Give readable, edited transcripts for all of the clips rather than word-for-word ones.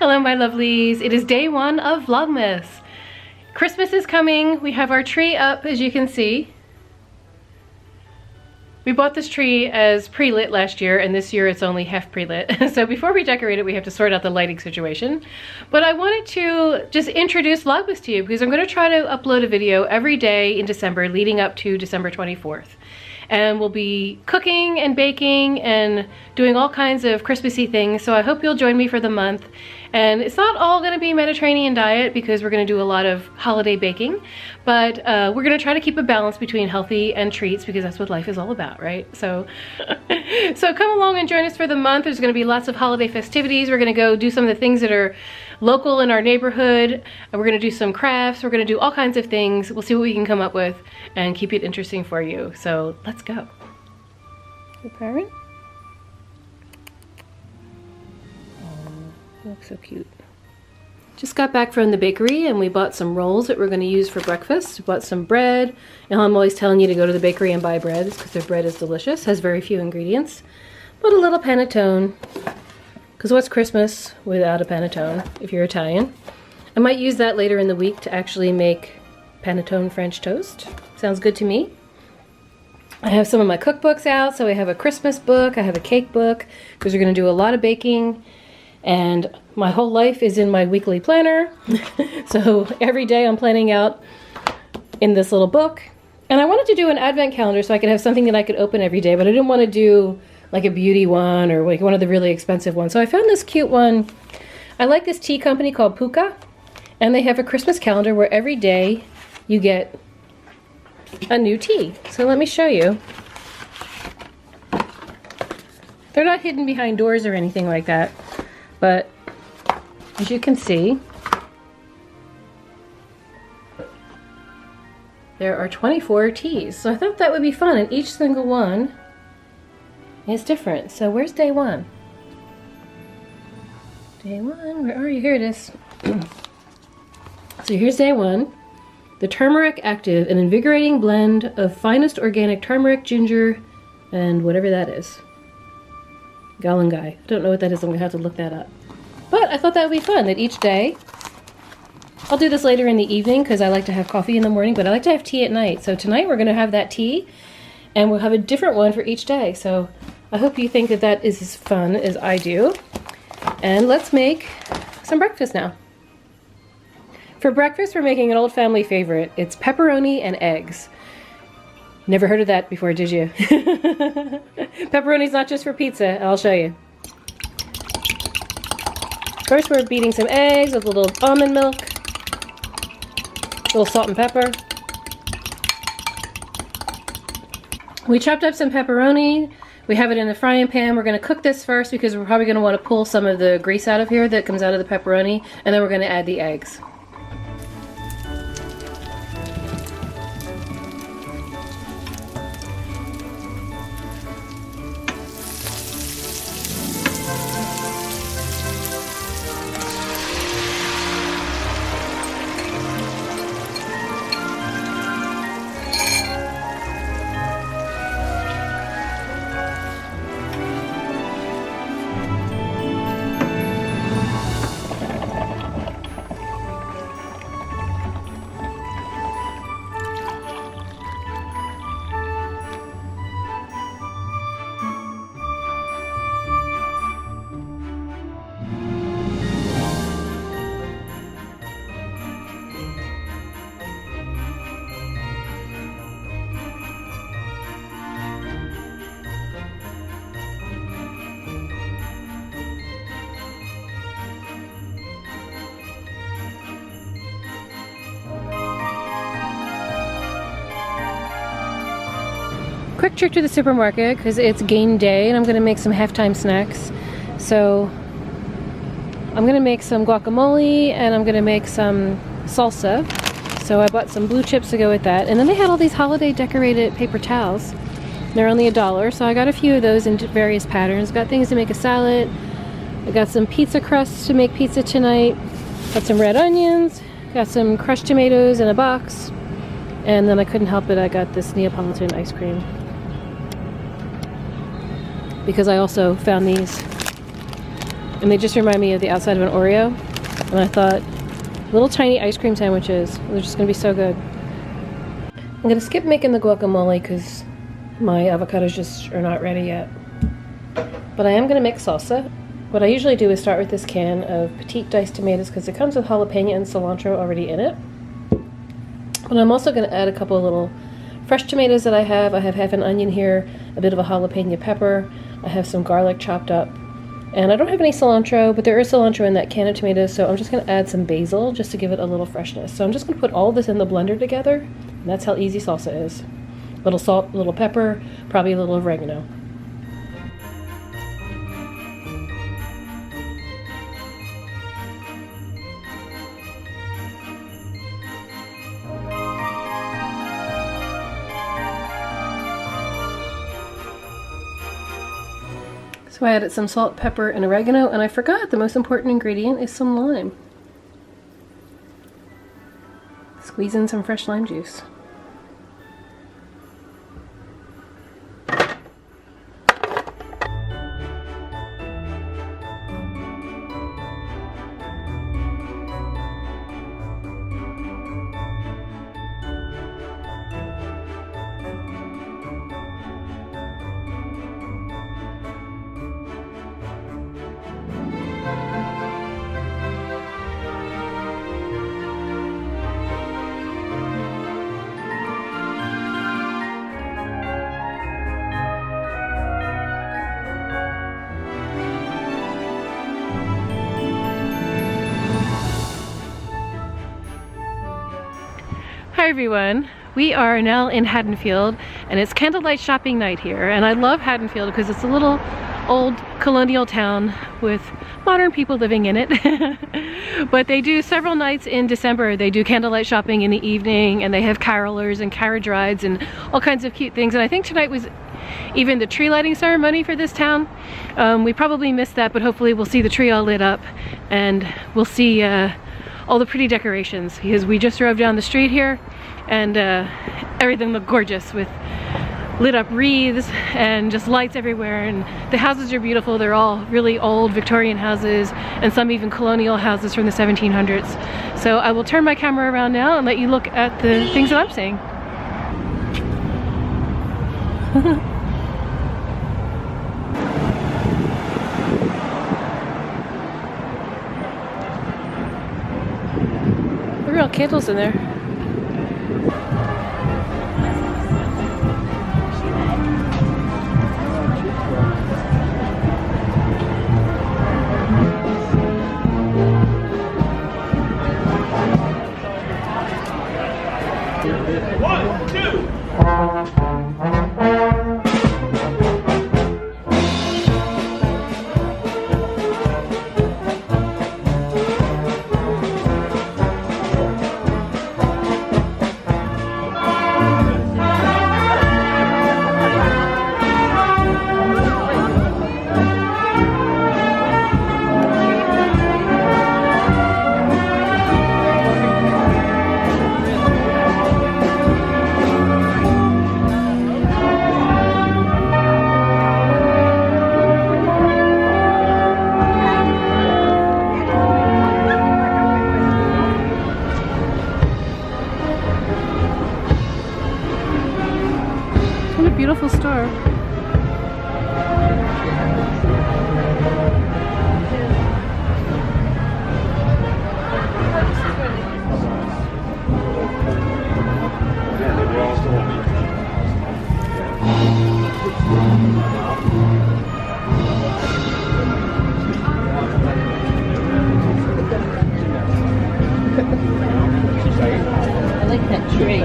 Hello my lovelies, it is day one of Vlogmas. Christmas is coming, we have our tree up as you can see. We bought this tree as pre-lit last year and this year it's only half pre-lit. So before we decorate it we have to sort out the lighting situation. But I wanted to just introduce Vlogmas to you because I'm going to try to upload a video every day in December leading up to December 24th. And we'll be cooking and baking and doing all kinds of Christmassy things. So I hope you'll join me for the month. And it's not all going to be Mediterranean diet because we're going to do a lot of holiday baking. But we're going to try to keep a balance between healthy and treats because that's what life is all about, right? So, so come along and join us for the month. There's going to be lots of holiday festivities. We're going to go do some of the things that are local in our neighborhood. And we're going to do some crafts. We're going to do all kinds of things. We'll see what we can come up with and keep it interesting for you. So let's go. Hey, parrot. Looks so cute. Just got back from the bakery and we bought some rolls that we're going to use for breakfast. We bought some bread. And I'm always telling you to go to the bakery and buy bread because their bread is delicious. Has very few ingredients. But a little panettone. Because what's Christmas without a panettone if you're Italian? I might use that later in the week to actually make panettone French toast. Sounds good to me. I have some of my cookbooks out. So I have a Christmas book. I have a cake book because we're going to do a lot of baking. And my whole life is in my weekly planner. So every day I'm planning out in this little book. And I wanted to do an advent calendar so I could have something that I could open every day, but I didn't want to do like a beauty one or like one of the really expensive ones. So I found this cute one. I like this tea company called Puka. And they have a Christmas calendar where every day you get a new tea. So let me show you. They're not hidden behind doors or anything like that. But as you can see, there are 24 teas. So I thought that would be fun, and each single one is different. So where's day one? Day one, where are you? Here it is. So here's day one. The Turmeric Active, an invigorating blend of finest organic turmeric, ginger, and whatever that is. Galangai. I don't know what that is. I'm going to have to look that up. But I thought that would be fun, that each day, I'll do this later in the evening because I like to have coffee in the morning, but I like to have tea at night. So tonight we're going to have that tea, and we'll have a different one for each day. So I hope you think that that is as fun as I do. And let's make some breakfast now. For breakfast, we're making an old family favorite. It's pepperoni and eggs. Never heard of that before, did you? Pepperoni's not just for pizza. I'll show you. First, we're beating some eggs with a little almond milk, a little salt and pepper. We chopped up some pepperoni. We have it in the frying pan. We're going to cook this first because we're probably going to want to pull some of the grease out of here that comes out of the pepperoni, and then we're going to add the eggs. Quick trip to the supermarket because it's game day and I'm going to make some halftime snacks. So I'm going to make some guacamole and I'm going to make some salsa. So I bought some blue chips to go with that. And then they had all these holiday decorated paper towels. They're only $1, so I got a few of those in various patterns. Got things to make a salad. I got some pizza crusts to make pizza tonight. Got some red onions. Got some crushed tomatoes in a box. And then I couldn't help it, I got this Neapolitan ice cream. Because I also found these and they just remind me of the outside of an Oreo. And I thought, little tiny ice cream sandwiches, they're just gonna be so good. I'm gonna skip making the guacamole because my avocados just are not ready yet. But I am gonna make salsa. What I usually do is start with this can of petite diced tomatoes because it comes with jalapeno and cilantro already in it. But I'm also gonna add a couple of little fresh tomatoes that I have. I have half an onion here, a bit of a jalapeno pepper. I have some garlic chopped up. And I don't have any cilantro, but there is cilantro in that can of tomatoes, so I'm just gonna add some basil just to give it a little freshness. So I'm just gonna put all this in the blender together, and that's how easy salsa is. Little salt, little pepper, probably a little oregano. So I added some salt, pepper, and oregano, and I forgot the most important ingredient is some lime. Squeeze in some fresh lime juice. Hi everyone, we are now in Haddonfield and it's candlelight shopping night here, and I love Haddonfield because it's a little old colonial town with modern people living in it. But they do several nights in December. They do candlelight shopping in the evening, and they have carolers and carriage rides and all kinds of cute things. And I think tonight was even the tree lighting ceremony for this town. We probably missed that, but hopefully we'll see the tree all lit up and we'll see all the pretty decorations, because we just drove down the street here and everything looked gorgeous with lit up wreaths and just lights everywhere, and the houses are beautiful. They're all really old Victorian houses and some even colonial houses from the 1700s. So I will turn my camera around now and let you look at the things that I'm seeing. There are real candles in there. Beautiful store. I like that tree.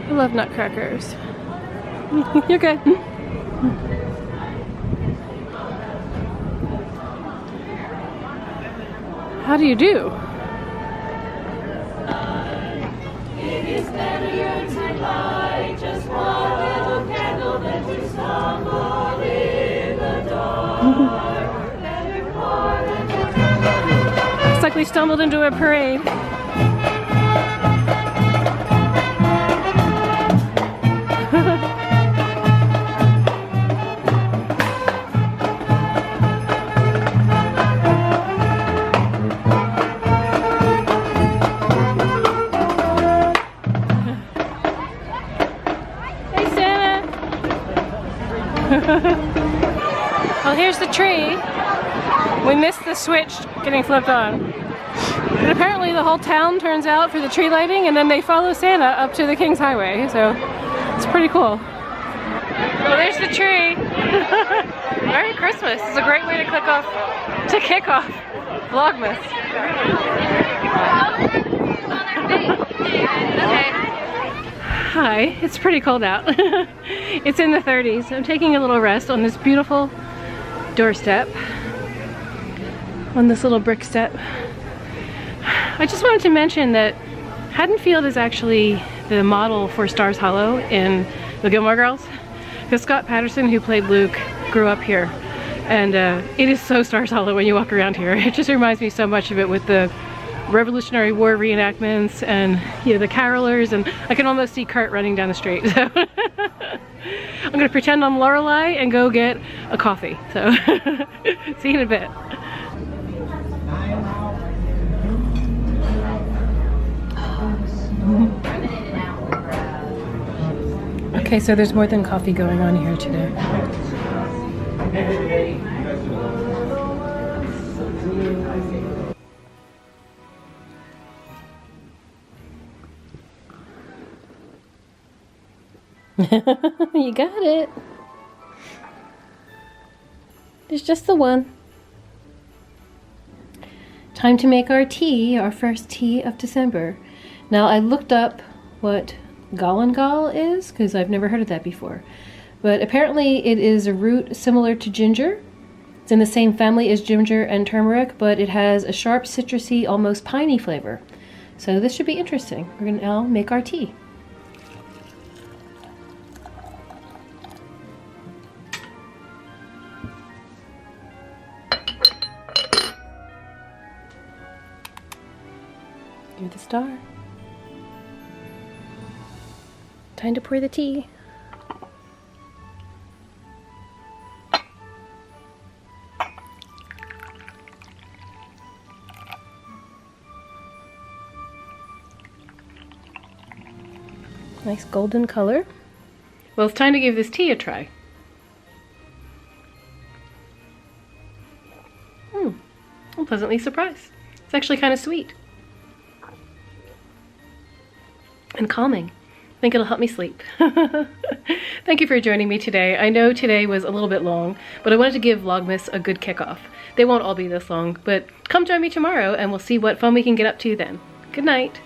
I love nutcrackers. You're good. How do you do? It is better to light just one little candle than to stumble in the dark. Better far than to... It's like we stumbled into a parade. Well, here's the tree. We missed the switch getting flipped on. But apparently the whole town turns out for the tree lighting and then they follow Santa up to the King's Highway, so it's pretty cool. Well, there's the tree. Merry Christmas. It's a great way to kick off Vlogmas. Hi, it's pretty cold out. It's in the 30s. I'm taking a little rest on this beautiful doorstep, on this little brick step. I just wanted to mention that Haddonfield is actually the model for Stars Hollow in the Gilmore Girls, because Scott Patterson, who played Luke, grew up here, and it is so Stars Hollow when you walk around here. It just reminds me so much of it with the Revolutionary War reenactments and, you know, the carolers, and I can almost see Kurt running down the street. So I'm gonna pretend I'm Lorelei and go get a coffee. So see you in a bit. Okay, so there's more than coffee going on here today. You got it. There's just the one. Time to make our tea, our first tea of December. Now I looked up what galangal is, because I've never heard of that before. But apparently it is a root similar to ginger. It's in the same family as ginger and turmeric, but it has a sharp, citrusy, almost piney flavor. So this should be interesting. We're gonna now make our tea. You're the star. Time to pour the tea. Nice golden color. Well, it's time to give this tea a try. I'm pleasantly surprised. It's actually kind of sweet. And calming. I think it'll help me sleep. Thank you for joining me today. I know today was a little bit long, but I wanted to give Vlogmas a good kickoff. They won't all be this long, but come join me tomorrow and we'll see what fun we can get up to then. Good night.